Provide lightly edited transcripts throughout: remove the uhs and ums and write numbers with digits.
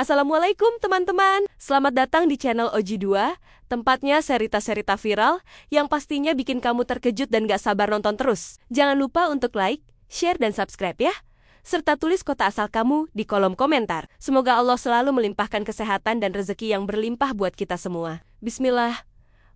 Assalamualaikum teman-teman, selamat datang di channel Oji2, tempatnya cerita-cerita viral yang pastinya bikin kamu terkejut dan gak sabar nonton terus. Jangan lupa untuk like, share, dan subscribe ya. Serta tulis kota asal kamu di kolom komentar. Semoga Allah selalu melimpahkan kesehatan dan rezeki yang berlimpah buat kita semua. Bismillah,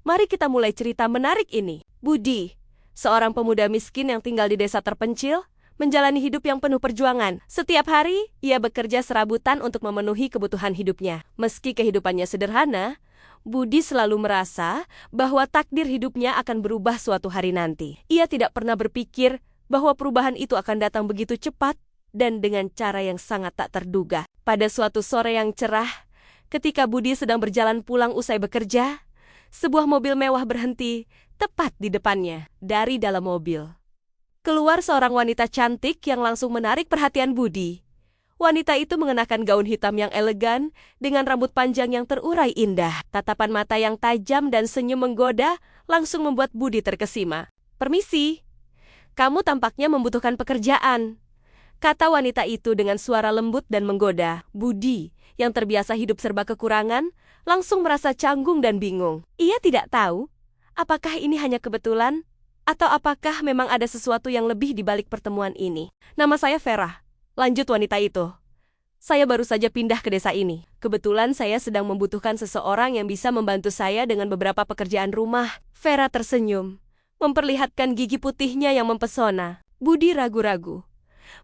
mari kita mulai cerita menarik ini. Budi, seorang pemuda miskin yang tinggal di desa terpencil, menjalani hidup yang penuh perjuangan. Setiap hari, ia bekerja serabutan untuk memenuhi kebutuhan hidupnya. Meski kehidupannya sederhana, Budi selalu merasa bahwa takdir hidupnya akan berubah suatu hari nanti. Ia tidak pernah berpikir bahwa perubahan itu akan datang begitu cepat dan dengan cara yang sangat tak terduga. Pada suatu sore yang cerah, ketika Budi sedang berjalan pulang usai bekerja, sebuah mobil mewah berhenti tepat di depannya. Dari dalam mobil keluar seorang wanita cantik yang langsung menarik perhatian Budi. Wanita itu mengenakan gaun hitam yang elegan dengan rambut panjang yang terurai indah. Tatapan mata yang tajam dan senyum menggoda langsung membuat Budi terkesima. "Permisi, kamu tampaknya membutuhkan pekerjaan," kata wanita itu dengan suara lembut dan menggoda. Budi, yang terbiasa hidup serba kekurangan, langsung merasa canggung dan bingung. Ia tidak tahu apakah ini hanya kebetulan atau apakah memang ada sesuatu yang lebih di balik pertemuan ini. "Nama saya Vera," lanjut wanita itu. "Saya baru saja pindah ke desa ini. Kebetulan saya sedang membutuhkan seseorang yang bisa membantu saya dengan beberapa pekerjaan rumah." Vera tersenyum, memperlihatkan gigi putihnya yang mempesona. Budi ragu-ragu,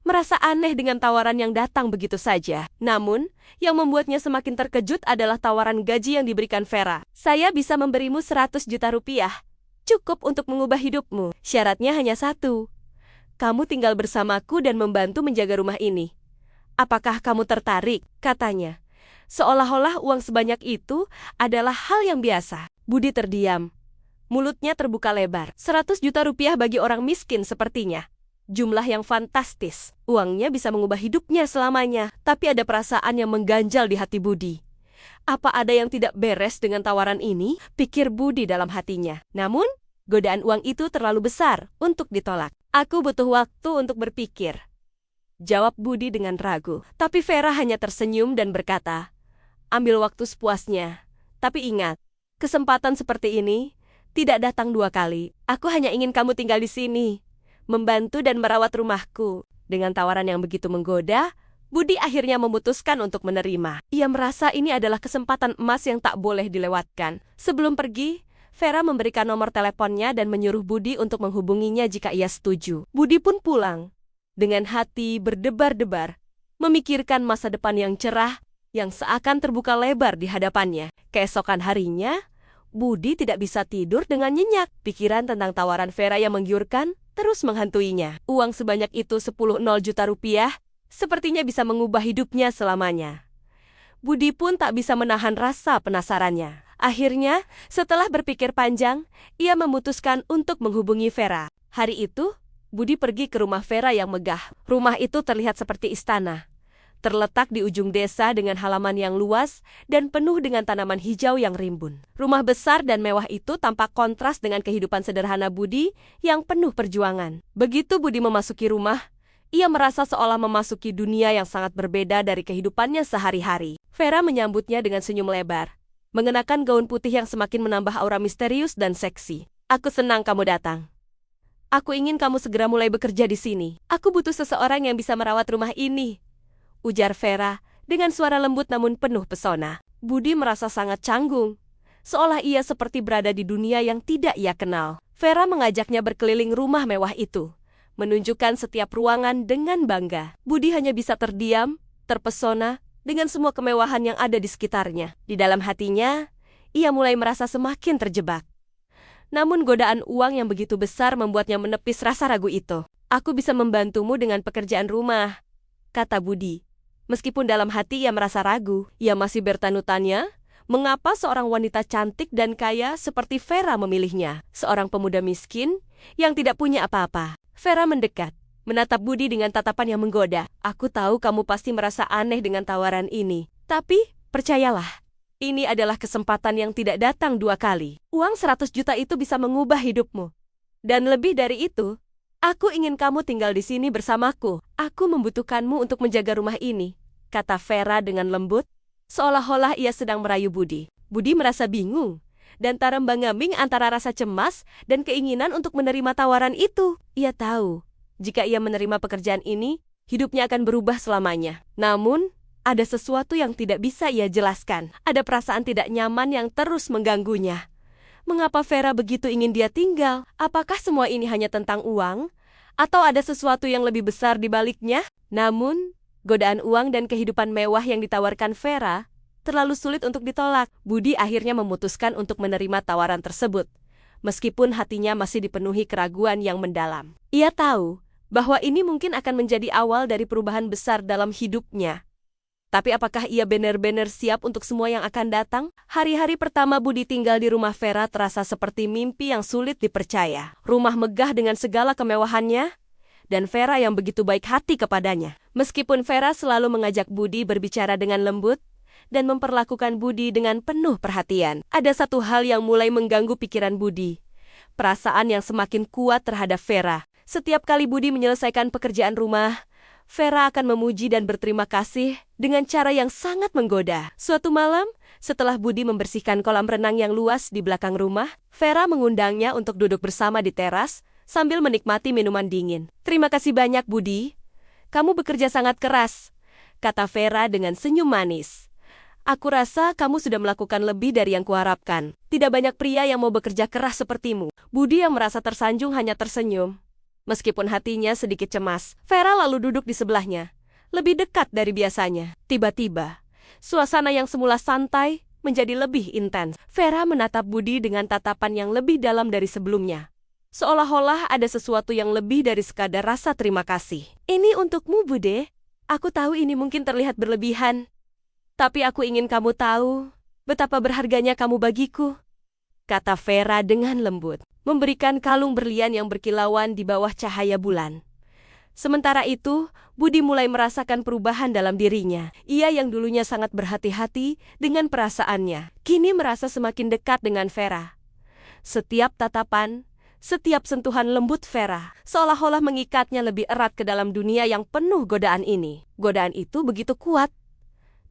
merasa aneh dengan tawaran yang datang begitu saja. Namun, yang membuatnya semakin terkejut adalah tawaran gaji yang diberikan Vera. "Saya bisa memberimu 100 juta rupiah. Cukup untuk mengubah hidupmu. Syaratnya hanya satu. Kamu tinggal bersamaku dan membantu menjaga rumah ini. Apakah kamu tertarik?" katanya. Seolah-olah uang sebanyak itu adalah hal yang biasa. Budi terdiam. Mulutnya terbuka lebar. 100 juta rupiah bagi orang miskin sepertinya. Jumlah yang fantastis. Uangnya bisa mengubah hidupnya selamanya. Tapi ada perasaan yang mengganjal di hati Budi. Apa ada yang tidak beres dengan tawaran ini? Pikir Budi dalam hatinya. Namun, godaan uang itu terlalu besar untuk ditolak. "Aku butuh waktu untuk berpikir," jawab Budi dengan ragu. Tapi Vera hanya tersenyum dan berkata, "Ambil waktu sepuasnya. Tapi ingat, kesempatan seperti ini tidak datang dua kali. Aku hanya ingin kamu tinggal di sini, membantu dan merawat rumahku." Dengan tawaran yang begitu menggoda, Budi akhirnya memutuskan untuk menerima. Ia merasa ini adalah kesempatan emas yang tak boleh dilewatkan. Sebelum pergi, Vera memberikan nomor teleponnya dan menyuruh Budi untuk menghubunginya jika ia setuju. Budi pun pulang dengan hati berdebar-debar, memikirkan masa depan yang cerah yang seakan terbuka lebar di hadapannya. Keesokan harinya, Budi tidak bisa tidur dengan nyenyak. Pikiran tentang tawaran Vera yang menggiurkan terus menghantuinya. Uang sebanyak itu 10 juta rupiah sepertinya bisa mengubah hidupnya selamanya. Budi pun tak bisa menahan rasa penasarannya. Akhirnya, setelah berpikir panjang, ia memutuskan untuk menghubungi Vera. Hari itu, Budi pergi ke rumah Vera yang megah. Rumah itu terlihat seperti istana. Terletak di ujung desa dengan halaman yang luas dan penuh dengan tanaman hijau yang rimbun. Rumah besar dan mewah itu tampak kontras dengan kehidupan sederhana Budi yang penuh perjuangan. Begitu Budi memasuki rumah, ia merasa seolah memasuki dunia yang sangat berbeda dari kehidupannya sehari-hari. Vera menyambutnya dengan senyum lebar, mengenakan gaun putih yang semakin menambah aura misterius dan seksi. "Aku senang kamu datang. Aku ingin kamu segera mulai bekerja di sini. Aku butuh seseorang yang bisa merawat rumah ini," ujar Vera dengan suara lembut namun penuh pesona. Budi merasa sangat canggung, seolah ia seperti berada di dunia yang tidak ia kenal. Vera mengajaknya berkeliling rumah mewah itu, menunjukkan setiap ruangan dengan bangga. Budi hanya bisa terdiam, terpesona dengan semua kemewahan yang ada di sekitarnya. Di dalam hatinya, ia mulai merasa semakin terjebak. Namun godaan uang yang begitu besar membuatnya menepis rasa ragu itu. "Aku bisa membantumu dengan pekerjaan rumah," kata Budi. Meskipun dalam hati ia merasa ragu, ia masih bertanya-tanya, mengapa seorang wanita cantik dan kaya seperti Vera memilihnya, seorang pemuda miskin yang tidak punya apa-apa. Vera mendekat, menatap Budi dengan tatapan yang menggoda. "Aku tahu kamu pasti merasa aneh dengan tawaran ini. Tapi, percayalah, ini adalah kesempatan yang tidak datang dua kali. Uang 100 juta itu bisa mengubah hidupmu. Dan lebih dari itu, aku ingin kamu tinggal di sini bersamaku. Aku membutuhkanmu untuk menjaga rumah ini," kata Vera dengan lembut, Seolah-olah ia sedang merayu Budi. Budi merasa bingung dan tarembang-ambing antara rasa cemas dan keinginan untuk menerima tawaran itu. Ia tahu, jika ia menerima pekerjaan ini, hidupnya akan berubah selamanya. Namun, ada sesuatu yang tidak bisa ia jelaskan. Ada perasaan tidak nyaman yang terus mengganggunya. Mengapa Vera begitu ingin dia tinggal? Apakah semua ini hanya tentang uang? Atau ada sesuatu yang lebih besar di baliknya? Namun, godaan uang dan kehidupan mewah yang ditawarkan Vera terlalu sulit untuk ditolak. Budi akhirnya memutuskan untuk menerima tawaran tersebut, meskipun hatinya masih dipenuhi keraguan yang mendalam. Ia tahu bahwa ini mungkin akan menjadi awal dari perubahan besar dalam hidupnya. Tapi apakah ia benar-benar siap untuk semua yang akan datang? Hari-hari pertama Budi tinggal di rumah Vera terasa seperti mimpi yang sulit dipercaya. Rumah megah dengan segala kemewahannya, dan Vera yang begitu baik hati kepadanya. Meskipun Vera selalu mengajak Budi berbicara dengan lembut dan memperlakukan Budi dengan penuh perhatian, ada satu hal yang mulai mengganggu pikiran Budi. Perasaan yang semakin kuat terhadap Vera. Setiap kali Budi menyelesaikan pekerjaan rumah, Vera akan memuji dan berterima kasih dengan cara yang sangat menggoda. Suatu malam, setelah Budi membersihkan kolam renang yang luas di belakang rumah, Vera mengundangnya untuk duduk bersama di teras sambil menikmati minuman dingin. "Terima kasih banyak, Budi. Kamu bekerja sangat keras," kata Vera dengan senyum manis. "Aku rasa kamu sudah melakukan lebih dari yang kuharapkan. Tidak banyak pria yang mau bekerja keras sepertimu." Budi yang merasa tersanjung hanya tersenyum. Meskipun hatinya sedikit cemas, Vera lalu duduk di sebelahnya, lebih dekat dari biasanya. Tiba-tiba, suasana yang semula santai menjadi lebih intens. Vera menatap Budi dengan tatapan yang lebih dalam dari sebelumnya. Seolah-olah ada sesuatu yang lebih dari sekadar rasa terima kasih. "Ini untukmu, Bude. Aku tahu ini mungkin terlihat berlebihan, tapi aku ingin kamu tahu betapa berharganya kamu bagiku," kata Vera dengan lembut, memberikan kalung berlian yang berkilauan di bawah cahaya bulan. Sementara itu, Budi mulai merasakan perubahan dalam dirinya. Ia yang dulunya sangat berhati-hati dengan perasaannya, kini merasa semakin dekat dengan Vera. Setiap tatapan, setiap sentuhan lembut Vera seolah-olah mengikatnya lebih erat ke dalam dunia yang penuh godaan ini. Godaan itu begitu kuat,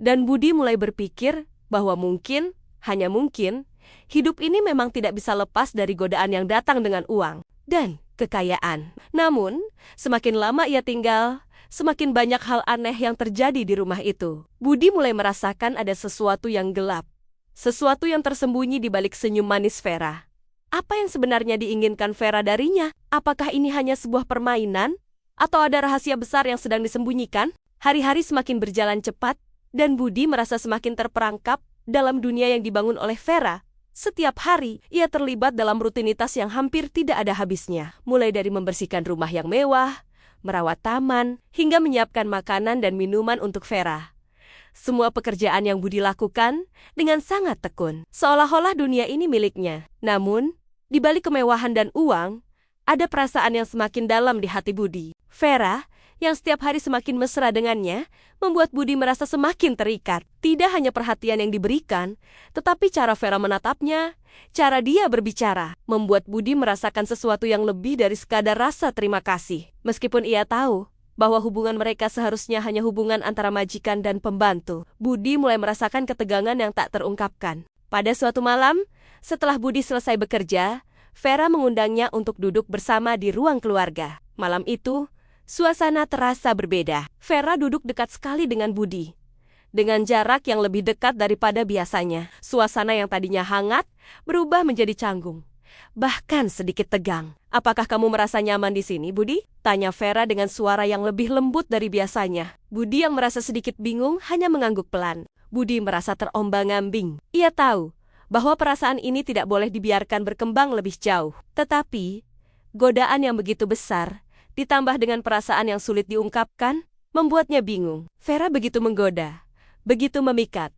dan Budi mulai berpikir bahwa mungkin, hanya mungkin, hidup ini memang tidak bisa lepas dari godaan yang datang dengan uang dan kekayaan. Namun, semakin lama ia tinggal, semakin banyak hal aneh yang terjadi di rumah itu. Budi mulai merasakan ada sesuatu yang gelap, sesuatu yang tersembunyi di balik senyum manis Vera. Apa yang sebenarnya diinginkan Vera darinya? Apakah ini hanya sebuah permainan? Atau ada rahasia besar yang sedang disembunyikan? Hari-hari semakin berjalan cepat, dan Budi merasa semakin terperangkap dalam dunia yang dibangun oleh Vera. Setiap hari, ia terlibat dalam rutinitas yang hampir tidak ada habisnya. Mulai dari membersihkan rumah yang mewah, merawat taman, hingga menyiapkan makanan dan minuman untuk Vera. Semua pekerjaan yang Budi lakukan dengan sangat tekun, seolah-olah dunia ini miliknya. Namun, di balik kemewahan dan uang, ada perasaan yang semakin dalam di hati Budi. Vera, yang setiap hari semakin mesra dengannya, membuat Budi merasa semakin terikat. Tidak hanya perhatian yang diberikan, tetapi cara Vera menatapnya, cara dia berbicara, membuat Budi merasakan sesuatu yang lebih dari sekadar rasa terima kasih. Meskipun ia tahu bahwa hubungan mereka seharusnya hanya hubungan antara majikan dan pembantu, Budi mulai merasakan ketegangan yang tak terungkapkan. Pada suatu malam, setelah Budi selesai bekerja, Vera mengundangnya untuk duduk bersama di ruang keluarga. Malam itu, suasana terasa berbeda. Vera duduk dekat sekali dengan Budi, dengan jarak yang lebih dekat daripada biasanya. Suasana yang tadinya hangat berubah menjadi canggung, bahkan sedikit tegang. "Apakah kamu merasa nyaman di sini, Budi?" tanya Vera dengan suara yang lebih lembut dari biasanya. Budi yang merasa sedikit bingung hanya mengangguk pelan. Budi merasa terombang-ambing. Ia tahu bahwa perasaan ini tidak boleh dibiarkan berkembang lebih jauh. Tetapi, godaan yang begitu besar, ditambah dengan perasaan yang sulit diungkapkan, membuatnya bingung. Vera begitu menggoda, begitu memikat,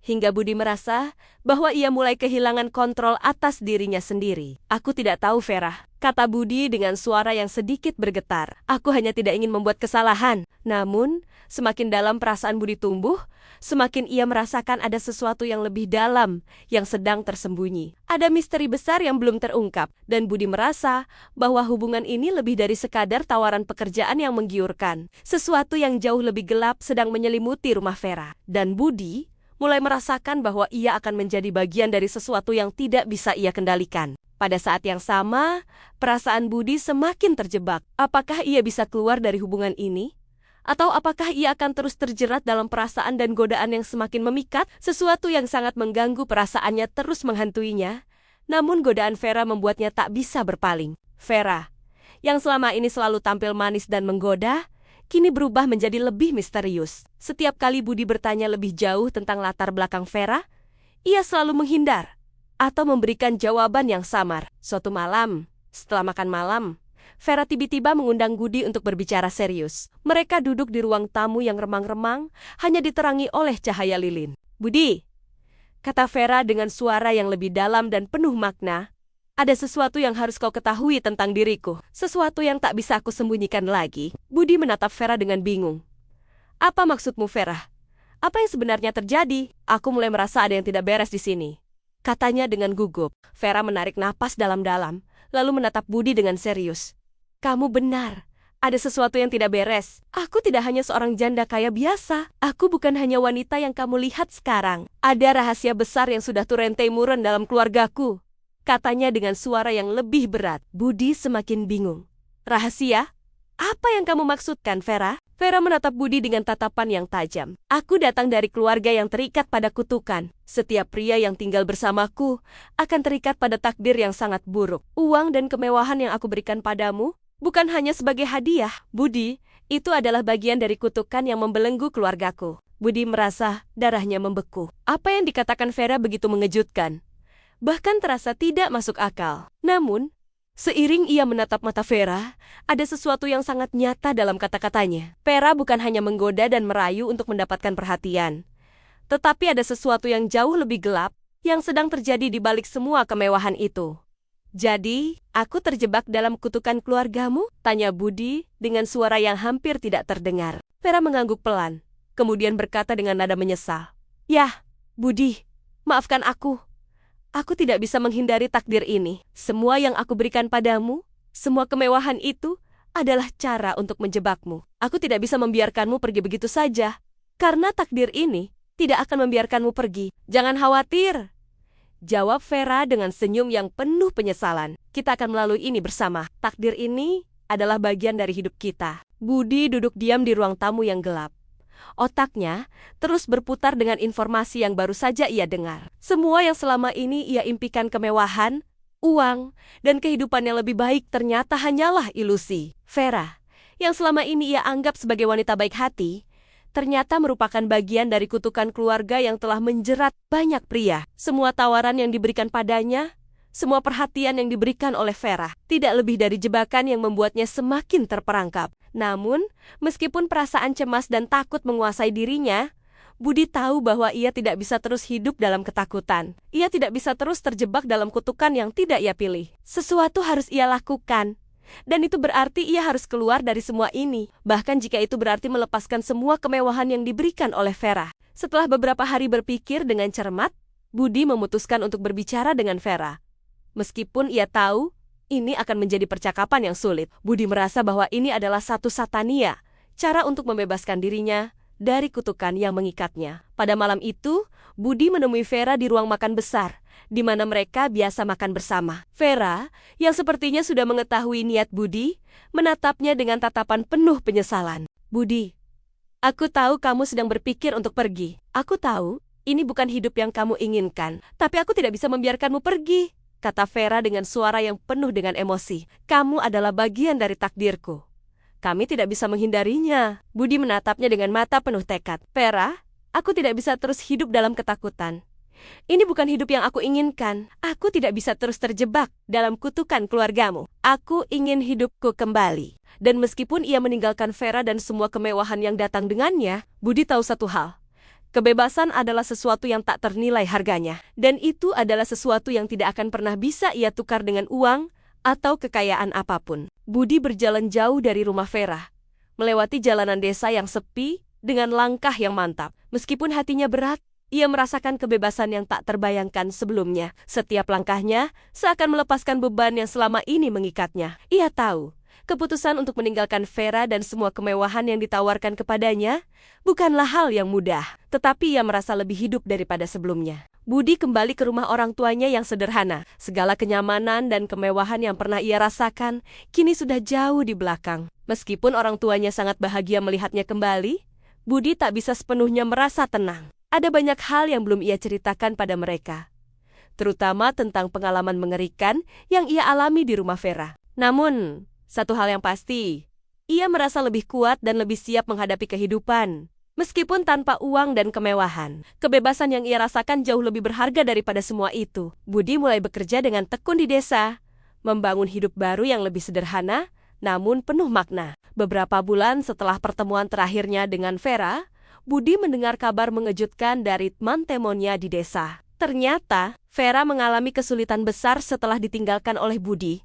hingga Budi merasa bahwa ia mulai kehilangan kontrol atas dirinya sendiri. "Aku tidak tahu, Vera," kata Budi dengan suara yang sedikit bergetar. "Aku hanya tidak ingin membuat kesalahan." Namun, semakin dalam perasaan Budi tumbuh, semakin ia merasakan ada sesuatu yang lebih dalam yang sedang tersembunyi. Ada misteri besar yang belum terungkap, dan Budi merasa bahwa hubungan ini lebih dari sekadar tawaran pekerjaan yang menggiurkan. Sesuatu yang jauh lebih gelap sedang menyelimuti rumah Vera, dan Budi mulai merasakan bahwa ia akan menjadi bagian dari sesuatu yang tidak bisa ia kendalikan. Pada saat yang sama, perasaan Budi semakin terjebak. Apakah ia bisa keluar dari hubungan ini? Atau apakah ia akan terus terjerat dalam perasaan dan godaan yang semakin memikat? Sesuatu yang sangat mengganggu perasaannya terus menghantuinya. Namun godaan Vera membuatnya tak bisa berpaling. Vera, yang selama ini selalu tampil manis dan menggoda, kini berubah menjadi lebih misterius. Setiap kali Budi bertanya lebih jauh tentang latar belakang Vera, ia selalu menghindar atau memberikan jawaban yang samar. Suatu malam, setelah makan malam, Vera tiba-tiba mengundang Budi untuk berbicara serius. Mereka duduk di ruang tamu yang remang-remang, hanya diterangi oleh cahaya lilin. "Budi," kata Vera dengan suara yang lebih dalam dan penuh makna, "ada sesuatu yang harus kau ketahui tentang diriku. Sesuatu yang tak bisa aku sembunyikan lagi." Budi menatap Vera dengan bingung. "Apa maksudmu, Vera? Apa yang sebenarnya terjadi? Aku mulai merasa ada yang tidak beres di sini," katanya dengan gugup. Vera menarik napas dalam-dalam, lalu menatap Budi dengan serius. "Kamu benar. Ada sesuatu yang tidak beres. Aku tidak hanya seorang janda kaya biasa. Aku bukan hanya wanita yang kamu lihat sekarang. Ada rahasia besar yang sudah turun-temurun dalam keluargaku," katanya dengan suara yang lebih berat. Budi semakin bingung. "Rahasia? Apa yang kamu maksudkan, Vera?" Vera menatap Budi dengan tatapan yang tajam. "Aku datang dari keluarga yang terikat pada kutukan. Setiap pria yang tinggal bersamaku akan terikat pada takdir yang sangat buruk. Uang dan kemewahan yang aku berikan padamu bukan hanya sebagai hadiah, Budi, itu adalah bagian dari kutukan yang membelenggu keluargaku." Budi merasa darahnya membeku. Apa yang dikatakan Vera begitu mengejutkan, bahkan terasa tidak masuk akal. Namun, seiring ia menatap mata Vera, ada sesuatu yang sangat nyata dalam kata-katanya. Vera bukan hanya menggoda dan merayu untuk mendapatkan perhatian, tetapi ada sesuatu yang jauh lebih gelap yang sedang terjadi di balik semua kemewahan itu. "Jadi, aku terjebak dalam kutukan keluargamu?" tanya Budi dengan suara yang hampir tidak terdengar. Vera mengangguk pelan, kemudian berkata dengan nada menyesal. "Yah, Budi, maafkan aku. Aku tidak bisa menghindari takdir ini. Semua yang aku berikan padamu, semua kemewahan itu adalah cara untuk menjebakmu. Aku tidak bisa membiarkanmu pergi begitu saja, karena takdir ini tidak akan membiarkanmu pergi. Jangan khawatir," jawab Vera dengan senyum yang penuh penyesalan. "Kita akan melalui ini bersama. Takdir ini adalah bagian dari hidup kita." Budi duduk diam di ruang tamu yang gelap. Otaknya terus berputar dengan informasi yang baru saja ia dengar. Semua yang selama ini ia impikan, kemewahan, uang, dan kehidupan yang lebih baik, ternyata hanyalah ilusi. Vera, yang selama ini ia anggap sebagai wanita baik hati, ternyata merupakan bagian dari kutukan keluarga yang telah menjerat banyak pria. Semua tawaran yang diberikan padanya, semua perhatian yang diberikan oleh Vera, tidak lebih dari jebakan yang membuatnya semakin terperangkap. Namun, meskipun perasaan cemas dan takut menguasai dirinya, Budi tahu bahwa ia tidak bisa terus hidup dalam ketakutan. Ia tidak bisa terus terjebak dalam kutukan yang tidak ia pilih. Sesuatu harus ia lakukan. Dan itu berarti ia harus keluar dari semua ini. Bahkan jika itu berarti melepaskan semua kemewahan yang diberikan oleh Vera. Setelah beberapa hari berpikir dengan cermat, Budi memutuskan untuk berbicara dengan Vera. Meskipun ia tahu ini akan menjadi percakapan yang sulit, Budi merasa bahwa ini adalah satu-satunya cara untuk membebaskan dirinya dari kutukan yang mengikatnya. Pada malam itu, Budi menemui Vera di ruang makan besar, di mana mereka biasa makan bersama. Vera, yang sepertinya sudah mengetahui niat Budi, menatapnya dengan tatapan penuh penyesalan. "Budi, aku tahu kamu sedang berpikir untuk pergi. Aku tahu ini bukan hidup yang kamu inginkan, tapi aku tidak bisa membiarkanmu pergi," kata Vera dengan suara yang penuh dengan emosi. "Kamu adalah bagian dari takdirku. Kami tidak bisa menghindarinya." Budi menatapnya dengan mata penuh tekad. "Vera, aku tidak bisa terus hidup dalam ketakutan. Ini bukan hidup yang aku inginkan. Aku tidak bisa terus terjebak dalam kutukan keluargamu. Aku ingin hidupku kembali." Dan meskipun ia meninggalkan Vera dan semua kemewahan yang datang dengannya, Budi tahu satu hal. Kebebasan adalah sesuatu yang tak ternilai harganya. Dan itu adalah sesuatu yang tidak akan pernah bisa ia tukar dengan uang atau kekayaan apapun. Budi berjalan jauh dari rumah Vera, melewati jalanan desa yang sepi dengan langkah yang mantap. Meskipun hatinya berat, ia merasakan kebebasan yang tak terbayangkan sebelumnya. Setiap langkahnya seakan melepaskan beban yang selama ini mengikatnya. Ia tahu, Keputusan untuk meninggalkan Vera dan semua kemewahan yang ditawarkan kepadanya bukanlah hal yang mudah, tetapi ia merasa lebih hidup daripada sebelumnya. Budi kembali ke rumah orang tuanya yang sederhana. Segala kenyamanan dan kemewahan yang pernah ia rasakan kini sudah jauh di belakang. Meskipun orang tuanya sangat bahagia melihatnya kembali, Budi tak bisa sepenuhnya merasa tenang. Ada banyak hal yang belum ia ceritakan pada mereka, terutama tentang pengalaman mengerikan yang ia alami di rumah Vera. Namun, satu hal yang pasti, ia merasa lebih kuat dan lebih siap menghadapi kehidupan. Meskipun tanpa uang dan kemewahan, kebebasan yang ia rasakan jauh lebih berharga daripada semua itu. Budi mulai bekerja dengan tekun di desa, membangun hidup baru yang lebih sederhana, namun penuh makna. Beberapa bulan setelah pertemuan terakhirnya dengan Vera, Budi mendengar kabar mengejutkan dari teman-temannya di desa. Ternyata, Vera mengalami kesulitan besar setelah ditinggalkan oleh Budi.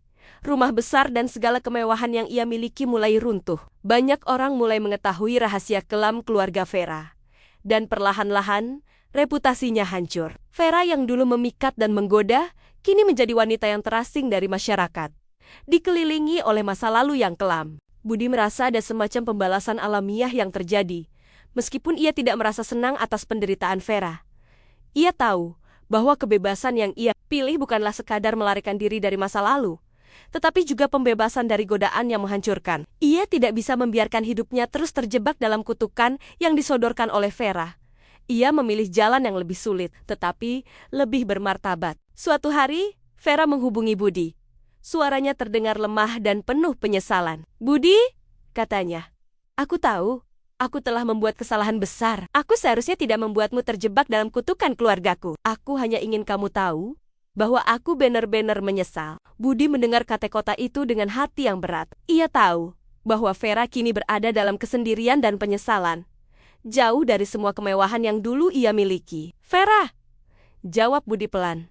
Rumah besar dan segala kemewahan yang ia miliki mulai runtuh. Banyak orang mulai mengetahui rahasia kelam keluarga Vera. Dan perlahan-lahan, reputasinya hancur. Vera yang dulu memikat dan menggoda, kini menjadi wanita yang terasing dari masyarakat. Dikelilingi oleh masa lalu yang kelam. Budi merasa ada semacam pembalasan alamiah yang terjadi. Meskipun ia tidak merasa senang atas penderitaan Vera. Ia tahu bahwa kebebasan yang ia pilih bukanlah sekadar melarikan diri dari masa lalu, tetapi juga pembebasan dari godaan yang menghancurkan. Ia tidak bisa membiarkan hidupnya terus terjebak dalam kutukan yang disodorkan oleh Vera. Ia memilih jalan yang lebih sulit, tetapi lebih bermartabat. Suatu hari, Vera menghubungi Budi. Suaranya terdengar lemah dan penuh penyesalan. "Budi," katanya, "aku tahu, aku telah membuat kesalahan besar. Aku seharusnya tidak membuatmu terjebak dalam kutukan keluargaku. Aku hanya ingin kamu tahu bahwa aku benar-benar menyesal." Budi mendengar kata-kata itu dengan hati yang berat. Ia tahu bahwa Vera kini berada dalam kesendirian dan penyesalan, jauh dari semua kemewahan yang dulu ia miliki. "Vera," jawab Budi pelan,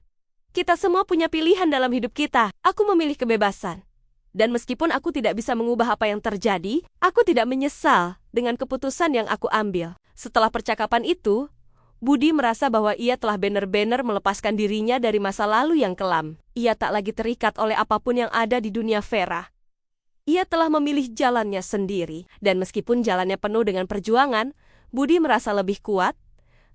"kita semua punya pilihan dalam hidup kita. Aku memilih kebebasan. Dan meskipun aku tidak bisa mengubah apa yang terjadi, aku tidak menyesal dengan keputusan yang aku ambil." Setelah percakapan itu, Budi merasa bahwa ia telah benar-benar melepaskan dirinya dari masa lalu yang kelam. Ia tak lagi terikat oleh apapun yang ada di dunia Vera. Ia telah memilih jalannya sendiri, dan meskipun jalannya penuh dengan perjuangan, Budi merasa lebih kuat,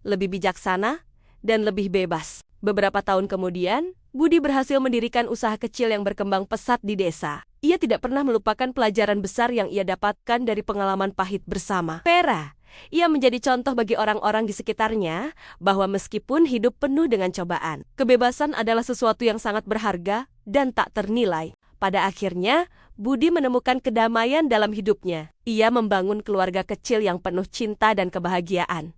lebih bijaksana, dan lebih bebas. Beberapa tahun kemudian, Budi berhasil mendirikan usaha kecil yang berkembang pesat di desa. Ia tidak pernah melupakan pelajaran besar yang ia dapatkan dari pengalaman pahit bersama Vera. Ia menjadi contoh bagi orang-orang di sekitarnya bahwa meskipun hidup penuh dengan cobaan, kebebasan adalah sesuatu yang sangat berharga dan tak ternilai. Pada akhirnya, Budi menemukan kedamaian dalam hidupnya. Ia membangun keluarga kecil yang penuh cinta dan kebahagiaan,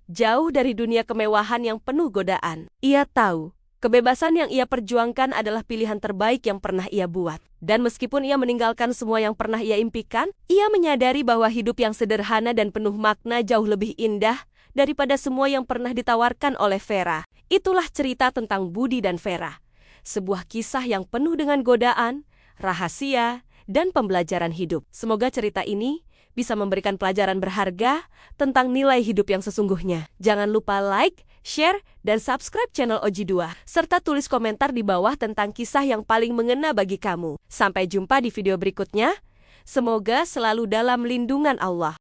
jauh dari dunia kemewahan yang penuh godaan. Ia tahu kebebasan yang ia perjuangkan adalah pilihan terbaik yang pernah ia buat. Dan meskipun ia meninggalkan semua yang pernah ia impikan, ia menyadari bahwa hidup yang sederhana dan penuh makna jauh lebih indah daripada semua yang pernah ditawarkan oleh Vera. Itulah cerita tentang Budi dan Vera. Sebuah kisah yang penuh dengan godaan, rahasia, dan pembelajaran hidup. Semoga cerita ini bisa memberikan pelajaran berharga tentang nilai hidup yang sesungguhnya. Jangan lupa like, share, dan subscribe channel Oji2, serta tulis komentar di bawah tentang kisah yang paling mengena bagi kamu. Sampai jumpa di video berikutnya. Semoga selalu dalam lindungan Allah.